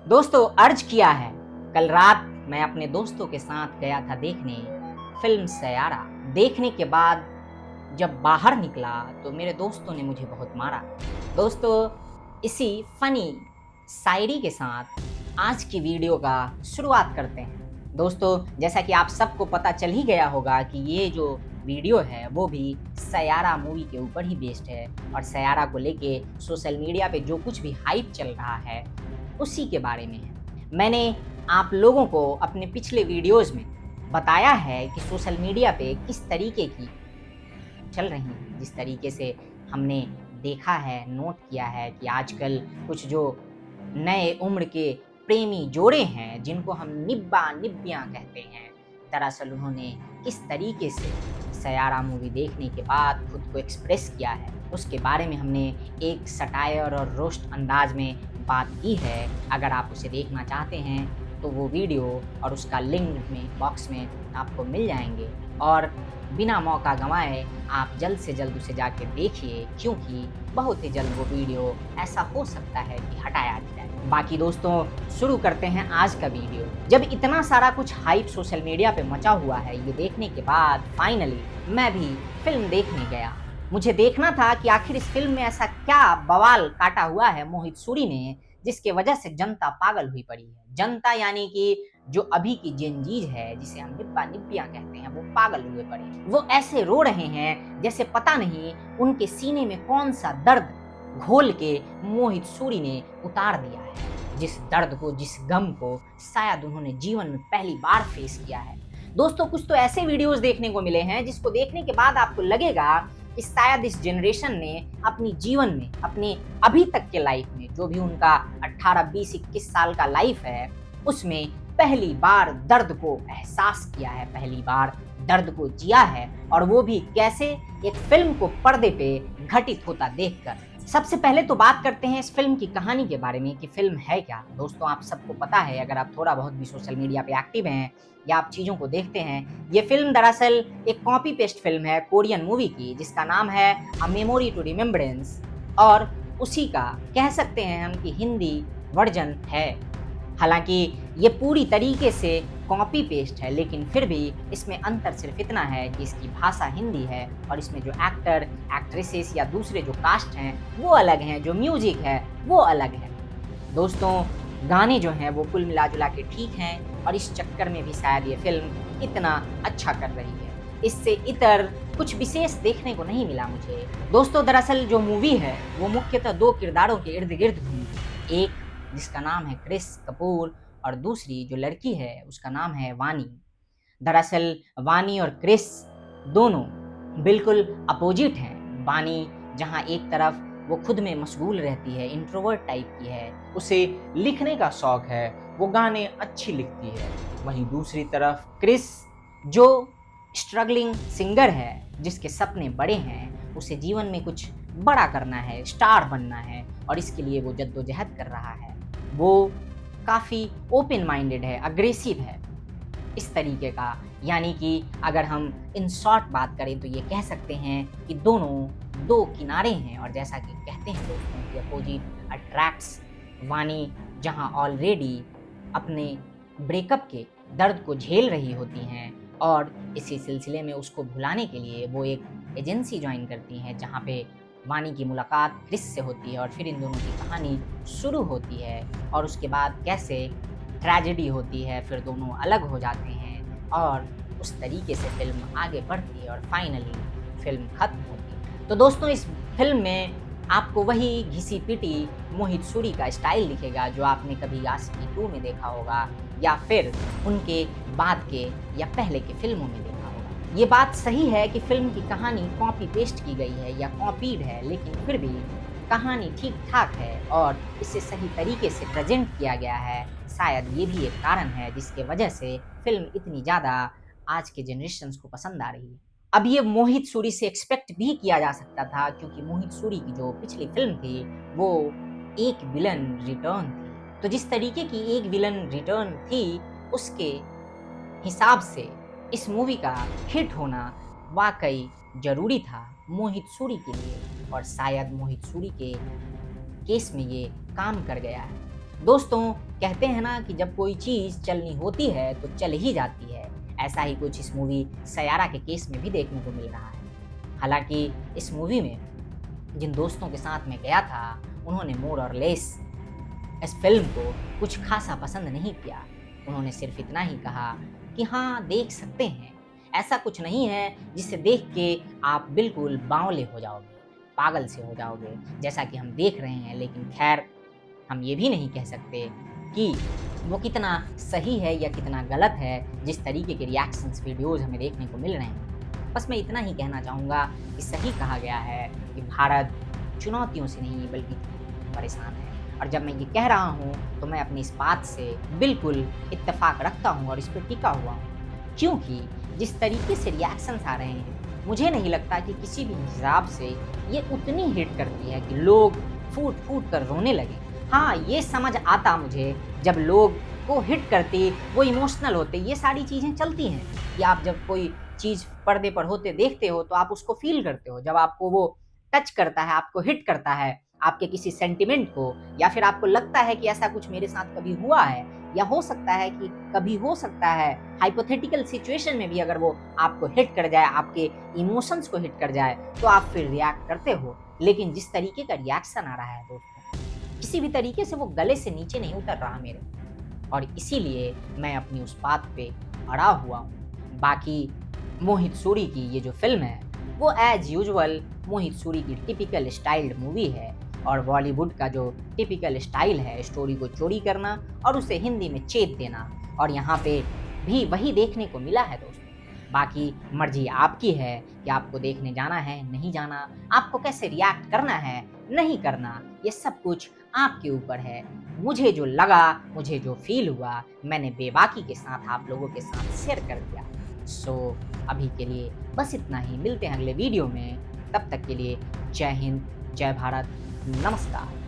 दोस्तों अर्ज किया है। कल रात मैं अपने दोस्तों के साथ गया था देखने फिल्म सैयारा। देखने के बाद जब बाहर निकला तो मेरे दोस्तों ने मुझे बहुत मारा। दोस्तों इसी फनी शायरी के साथ आज की वीडियो का शुरुआत करते हैं। दोस्तों जैसा कि आप सबको पता चल ही गया होगा कि ये जो वीडियो है वो भी सैयारा मूवी के ऊपर ही बेस्ड है और सैयारा को लेके सोशल मीडिया पे जो कुछ भी हाइप चल रहा है उसी के बारे में है। मैंने आप लोगों को अपने पिछले वीडियोस में बताया है कि सोशल मीडिया पे किस तरीके की चल रही हैं, जिस तरीके से हमने देखा है, नोट किया है कि आजकल कुछ जो नए उम्र के प्रेमी जोड़े हैं जिनको हम निब्बा निब्बियाँ कहते हैं, दरअसल उन्होंने किस तरीके से सैयारा मूवी देखने के बाद खुद को एक्सप्रेस किया है उसके बारे में हमने एक सटायर और रोस्ट अंदाज में बात की है। अगर आप उसे देखना चाहते हैं तो वो वीडियो और उसका लिंक में बॉक्स में आपको मिल जाएंगे और बिना मौका गंवाए आप जल्द से जल्द उसे जाके देखिए, क्योंकि बहुत ही जल्द वो वीडियो ऐसा हो सकता है कि हटाया जाए। बाकी दोस्तों शुरू करते हैं आज का वीडियो। जब इतना सारा कुछ हाइप सोशल मीडिया पे मचा हुआ है, ये देखने के बाद फाइनली मैं भी फिल्म देखने गया। मुझे देखना था कि आखिर इस फिल्म में ऐसा क्या बवाल काटा हुआ है मोहित सूरी ने जिसके वजह से जनता पागल हुई पड़ी है। जनता यानी कि जो अभी की जेनजीज है, जिसे हम निब्बा निब्बियाँ कहते हैं, वो पागल हुए पड़े हैं। वो ऐसे रो रहे हैं जैसे पता नहीं उनके सीने में कौन सा दर्द घोल के मोहित सूरी ने उतार दिया है। जिस दर्द को, जिस गम को शायद उन्होंने जीवन में पहली बार फेस किया है। दोस्तों कुछ तो ऐसे वीडियोस देखने को मिले हैं जिसको देखने के बाद आपको लगेगा कि शायद इस जनरेशन ने अपनी जीवन में, अपने अभी तक के लाइफ में, जो भी उनका 18, 20, 21 साल का लाइफ है, उसमें पहली बार दर्द को एहसास किया है, पहली बार दर्द को जिया है, और वो भी कैसे, एक फिल्म को पर्दे पे घटित होता देखकर। सबसे पहले तो बात करते हैं इस फिल्म की कहानी के बारे में कि फिल्म है क्या। दोस्तों आप सबको पता है, अगर आप थोड़ा बहुत भी सोशल मीडिया पे एक्टिव हैं या आप चीज़ों को देखते हैं, ये फिल्म दरअसल एक कॉपी पेस्ट फिल्म है कोरियन मूवी की जिसका नाम है अ मेमोरी टू रिमेम्बरेंस, और उसी का कह सकते हैं हम कि हिंदी वर्जन है। हालांकि ये पूरी तरीके से कॉपी पेस्ट है, लेकिन फिर भी इसमें अंतर सिर्फ इतना है कि इसकी भाषा हिंदी है और इसमें जो एक्टर, एक्ट्रेसेस या दूसरे जो कास्ट हैं वो अलग हैं, जो म्यूजिक है वो अलग है। दोस्तों गाने जो हैं वो कुल मिला जुला के ठीक हैं और इस चक्कर में भी शायद ये फिल्म इतना अच्छा कर रही है। इससे इतर कुछ विशेष देखने को नहीं मिला मुझे। दोस्तों दरअसल जो मूवी है वो मुख्यतः दो किरदारों के इर्द गिर्द घूमती है। एक जिसका नाम है क्रिस कपूर और दूसरी जो लड़की है उसका नाम है वानी। दरअसल वानी और क्रिस दोनों बिल्कुल अपोजिट हैं। वानी जहां एक तरफ वो खुद में मशगूल रहती है, इंट्रोवर्ट टाइप की है, उसे लिखने का शौक है, वो गाने अच्छी लिखती है। वहीं दूसरी तरफ क्रिस जो स्ट्रगलिंग सिंगर है, जिसके सपने बड़े हैं, उसे जीवन में कुछ बड़ा करना है, स्टार बनना है और इसके लिए वो जद्दोजहद कर रहा है। वो काफ़ी ओपन माइंडेड है, अग्रेसिव है, इस तरीके का। यानी कि अगर हम इन शॉर्ट बात करें तो ये कह सकते हैं कि दोनों दो किनारे हैं, और जैसा कि कहते हैं दोस्तों कि अपोजिट अट्रैक्ट्स। वानी जहां ऑलरेडी अपने ब्रेकअप के दर्द को झेल रही होती हैं और इसी सिलसिले में उसको भुलाने के लिए वो एक एजेंसी ज्वाइन करती हैं जहाँ पे वानी की मुलाकात क्रिस से होती है और फिर इन दोनों की कहानी शुरू होती है और उसके बाद कैसे ट्रेजेडी होती है, फिर दोनों अलग हो जाते हैं और उस तरीके से फिल्म आगे बढ़ती है और फाइनली फिल्म खत्म होती है। तो दोस्तों इस फिल्म में आपको वही घिसी पिटी मोहित सूरी का स्टाइल दिखेगा जो आपने कभी आशिकी 2 में देखा होगा या फिर उनके बाद के या पहले के फिल्मों में देखा होगा। ये बात सही है कि फिल्म की कहानी कॉपी पेस्ट की गई है या कॉपीड है, लेकिन फिर भी कहानी ठीक ठाक है और इसे सही तरीके से प्रेजेंट किया गया है। शायद ये भी एक कारण है जिसके वजह से फिल्म इतनी ज़्यादा आज के जनरेशन्स को पसंद आ रही है। अब ये मोहित सूरी से एक्सपेक्ट भी किया जा सकता था, क्योंकि मोहित सूरी की जो पिछली फिल्म थी वो एक विलन रिटर्न थी। तो जिस तरीके की एक विलन रिटर्न थी उसके हिसाब से इस मूवी का हिट होना वाकई ज़रूरी था मोहित सूरी के लिए, और शायद मोहित सूरी के केस में ये काम कर गया है। दोस्तों कहते हैं ना कि जब कोई चीज़ चलनी होती है तो चल ही जाती है। ऐसा ही कुछ इस मूवी सयारा के केस में भी देखने को मिल रहा है। हालाँकि इस मूवी में जिन दोस्तों के साथ मैं गया था, उन्होंने मोर और लेस इस फ़िल्म को कुछ ख़ासा पसंद नहीं किया। उन्होंने सिर्फ़ इतना ही कहा कि हाँ, देख सकते हैं। ऐसा कुछ नहीं है जिसे देख के आप बिल्कुल बावले हो जाओगे, पागल से हो जाओगे, जैसा कि हम देख रहे हैं। लेकिन ख़ैर, हम ये भी नहीं कह सकते कि वो कितना सही है या कितना गलत है, जिस तरीके के रिएक्शंस वीडियोज़ हमें देखने को मिल रहे हैं। बस मैं इतना ही कहना चाहूँगा कि सही कहा गया है कि भारत चुनौतियों से नहीं बल्कि परेशान है। और जब मैं ये कह रहा हूँ तो मैं अपनी इस बात से बिल्कुल इत्तेफ़ाक रखता हूँ और इस पे टिका हुआ हूँ। क्योंकि जिस तरीके से रिएक्शंस आ रहे हैं, मुझे नहीं लगता कि किसी भी हिसाब से ये उतनी हिट करती है कि लोग फूट-फूट कर रोने लगें। हाँ, ये समझ आता मुझे जब लोग को हिट करती, वो इमोशनल होते, ये सारी चीज़ें चलती हैं कि आप जब कोई चीज़ पर्दे पर होते देखते हो तो आप उसको फ़ील करते हो। जब आपको वो टच करता है, आपको हिट करता है, आपके किसी सेंटिमेंट को, या फिर आपको लगता है कि ऐसा कुछ मेरे साथ कभी हुआ है, या हो सकता है कि कभी हो सकता है, हाइपोथेटिकल सिचुएशन में भी अगर वो आपको हिट कर जाए, आपके इमोशंस को हिट कर जाए, तो आप फिर रिएक्ट करते हो। लेकिन जिस तरीके का रिएक्शन आ रहा है दोस्तों, किसी भी तरीके से वो गले से नीचे नहीं उतर रहा मेरे, और इसीलिए मैं अपनी उस बात पे अड़ा हुआ हूँ। बाकी मोहित सूरी की ये जो फ़िल्म है, वो एज़ यूजुअल मोहित सूरी की टिपिकल स्टाइल्ड मूवी है, और बॉलीवुड का जो टिपिकल स्टाइल है, स्टोरी को चोरी करना और उसे हिंदी में चेप देना, और यहाँ पे भी वही देखने को मिला है दोस्तों। बाकी मर्ज़ी आपकी है कि आपको देखने जाना है, नहीं जाना, आपको कैसे रिएक्ट करना है, नहीं करना, ये सब कुछ आपके ऊपर है। मुझे जो लगा, मुझे जो फ़ील हुआ, मैंने बेबाकी के साथ आप लोगों के साथ शेयर कर दिया। सो अभी के लिए बस इतना ही। मिलते हैं अगले वीडियो में। तब तक के लिए जय हिंद, जय भारत, नमस्कार।